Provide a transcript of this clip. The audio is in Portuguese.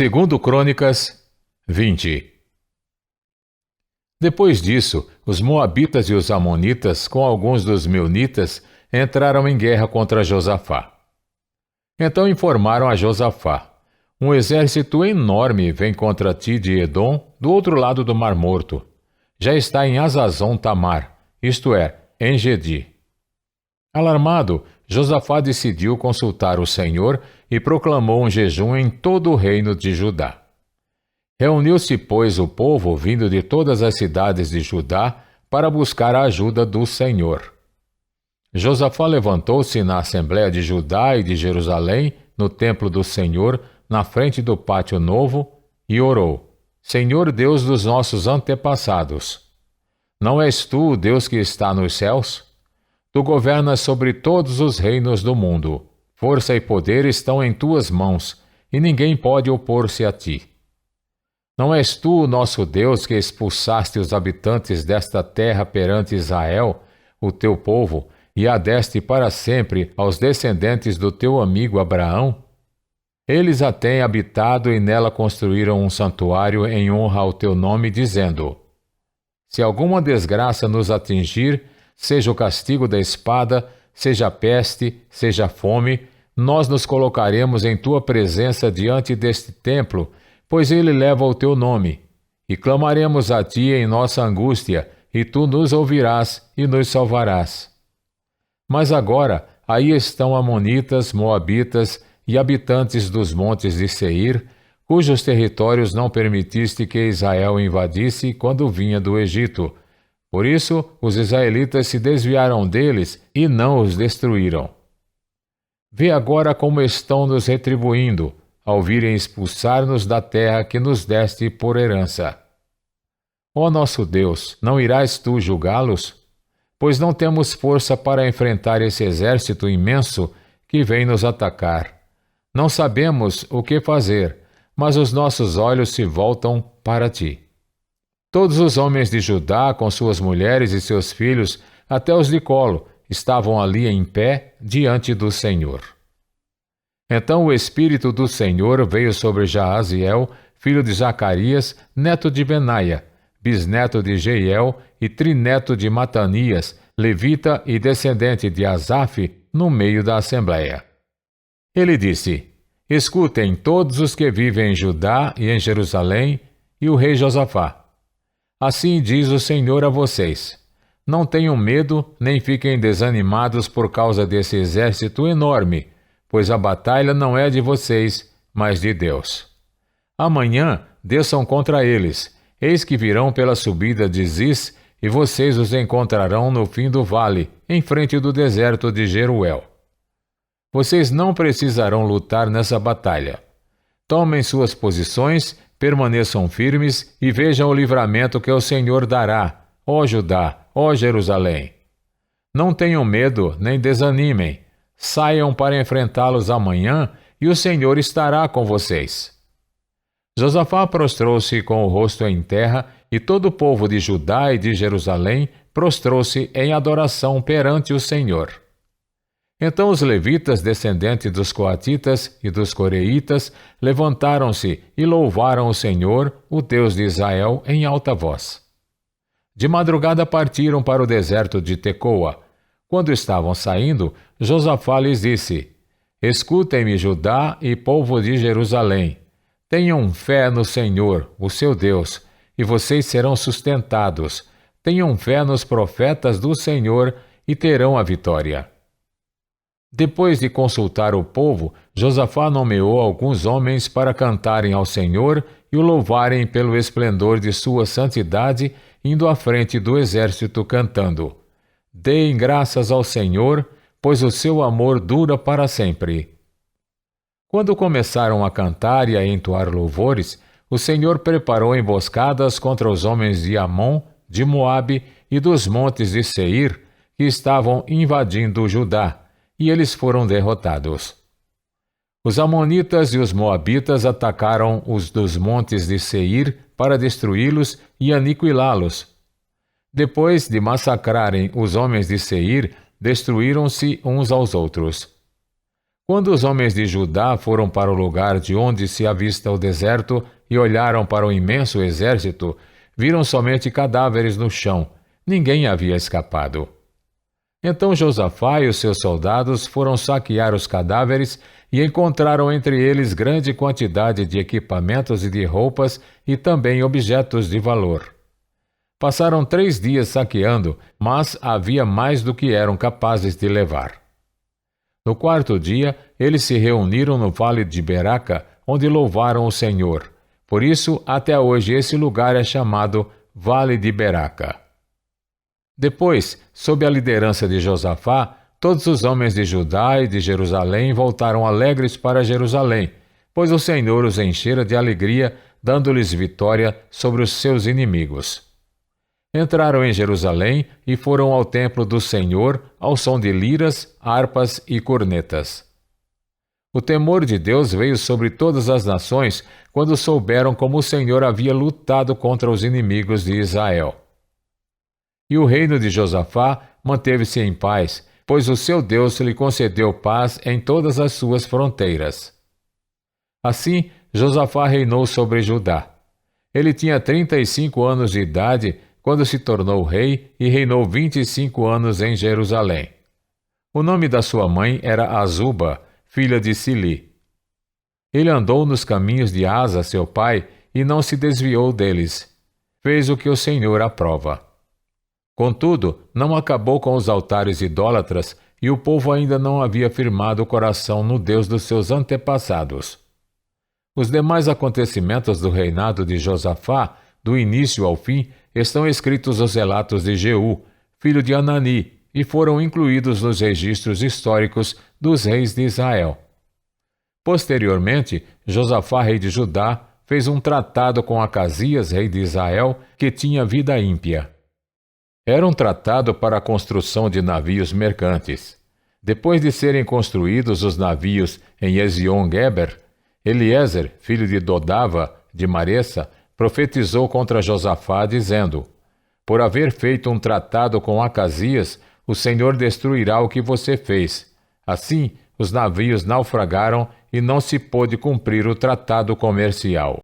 Segundo Crônicas 20. Depois disso, os moabitas e os amonitas, com alguns dos meunitas, entraram em guerra contra Josafá. Então informaram a Josafá: um exército enorme vem contra ti de Edom, do outro lado do Mar Morto. Já está em Hazazon Tamar, isto é, em Gedi. Alarmado, Josafá decidiu consultar o Senhor e proclamou um jejum em todo o reino de Judá. Reuniu-se, pois, o povo vindo de todas as cidades de Judá para buscar a ajuda do Senhor. Josafá levantou-se na Assembleia de Judá e de Jerusalém, no templo do Senhor, na frente do pátio novo, e orou: Senhor Deus dos nossos antepassados, não és tu o Deus que está nos céus? Tu governas sobre todos os reinos do mundo. Força e poder estão em tuas mãos, e ninguém pode opor-se a ti. Não és tu o nosso Deus que expulsaste os habitantes desta terra perante Israel, o teu povo, e a deste para sempre aos descendentes do teu amigo Abraão? Eles a têm habitado e nela construíram um santuário em honra ao teu nome, dizendo: se alguma desgraça nos atingir, seja o castigo da espada, seja a peste, seja a fome, nós nos colocaremos em tua presença diante deste templo, pois ele leva o teu nome, e clamaremos a ti em nossa angústia, e tu nos ouvirás e nos salvarás. Mas agora aí estão amonitas, moabitas e habitantes dos montes de Seir, cujos territórios não permitiste que Israel invadisse quando vinha do Egito. Por isso, os israelitas se desviaram deles e não os destruíram. Vê agora como estão nos retribuindo, ao virem expulsar-nos da terra que nos deste por herança. Ó nosso Deus, não irás tu julgá-los? Pois não temos força para enfrentar esse exército imenso que vem nos atacar. Não sabemos o que fazer, mas os nossos olhos se voltam para ti. Todos os homens de Judá, com suas mulheres e seus filhos, até os de colo, estavam ali em pé diante do Senhor. Então o Espírito do Senhor veio sobre Jaaziel, filho de Zacarias, neto de Benaia, bisneto de Jeiel e trineto de Matanias, levita e descendente de Asaf, no meio da assembleia. Ele disse: escutem todos os que vivem em Judá e em Jerusalém, e o rei Josafá. Assim diz o Senhor a vocês: não tenham medo, nem fiquem desanimados por causa desse exército enorme, pois a batalha não é de vocês, mas de Deus. Amanhã desçam contra eles, eis que virão pela subida de Ziz, e vocês os encontrarão no fim do vale, em frente do deserto de Jeruel. Vocês não precisarão lutar nessa batalha. Tomem suas posições, permaneçam firmes e vejam o livramento que o Senhor dará, ó Judá, ó Jerusalém. Não tenham medo, nem desanimem. Saiam para enfrentá-los amanhã, e o Senhor estará com vocês. Josafá prostrou-se com o rosto em terra, e todo o povo de Judá e de Jerusalém prostrou-se em adoração perante o Senhor. Então os levitas, descendentes dos coatitas e dos coreitas, levantaram-se e louvaram o Senhor, o Deus de Israel, em alta voz. De madrugada partiram para o deserto de Tecoa. Quando estavam saindo, Josafá lhes disse: escutem-me, Judá e povo de Jerusalém. Tenham fé no Senhor, o seu Deus, e vocês serão sustentados. Tenham fé nos profetas do Senhor e terão a vitória. Depois de consultar o povo, Josafá nomeou alguns homens para cantarem ao Senhor e o louvarem pelo esplendor de sua santidade, indo à frente do exército cantando: deem graças ao Senhor, pois o seu amor dura para sempre. Quando começaram a cantar e a entoar louvores, o Senhor preparou emboscadas contra os homens de Amon, de Moabe e dos montes de Seir, que estavam invadindo Judá, e eles foram derrotados. Os amonitas e os moabitas atacaram os dos montes de Seir para destruí-los e aniquilá-los. Depois de massacrarem os homens de Seir, destruíram-se uns aos outros. Quando os homens de Judá foram para o lugar de onde se avista o deserto e olharam para o imenso exército, viram somente cadáveres no chão. Ninguém havia escapado. Então Josafá e os seus soldados foram saquear os cadáveres e encontraram entre eles grande quantidade de equipamentos e de roupas e também objetos de valor. Passaram 3 dias saqueando, mas havia mais do que eram capazes de levar. No 4º dia, eles se reuniram no vale de Beraca, onde louvaram o Senhor. Por isso, até hoje, esse lugar é chamado Vale de Beraca. Depois, sob a liderança de Josafá, todos os homens de Judá e de Jerusalém voltaram alegres para Jerusalém, pois o Senhor os enchera de alegria, dando-lhes vitória sobre os seus inimigos. Entraram em Jerusalém e foram ao templo do Senhor ao som de liras, harpas e cornetas. O temor de Deus veio sobre todas as nações quando souberam como o Senhor havia lutado contra os inimigos de Israel. E o reino de Josafá manteve-se em paz, pois o seu Deus lhe concedeu paz em todas as suas fronteiras. Assim, Josafá reinou sobre Judá. Ele tinha 35 anos de idade quando se tornou rei e reinou 25 anos em Jerusalém. O nome da sua mãe era Azuba, filha de Sili. Ele andou nos caminhos de Asa, seu pai, e não se desviou deles. Fez o que o Senhor aprova. Contudo, não acabou com os altares idólatras, e o povo ainda não havia firmado o coração no Deus dos seus antepassados. Os demais acontecimentos do reinado de Josafá, do início ao fim, estão escritos nos relatos de Jeú, filho de Anani, e foram incluídos nos registros históricos dos reis de Israel. Posteriormente, Josafá, rei de Judá, fez um tratado com Acasias, rei de Israel, que tinha vida ímpia. Era um tratado para a construção de navios mercantes. Depois de serem construídos os navios em Ezion-Geber, Eliezer, filho de Dodava, de Maressa, profetizou contra Josafá, dizendo: Por haver feito um tratado com Acasias, o Senhor destruirá o que você fez. Assim, os navios naufragaram e não se pôde cumprir o tratado comercial.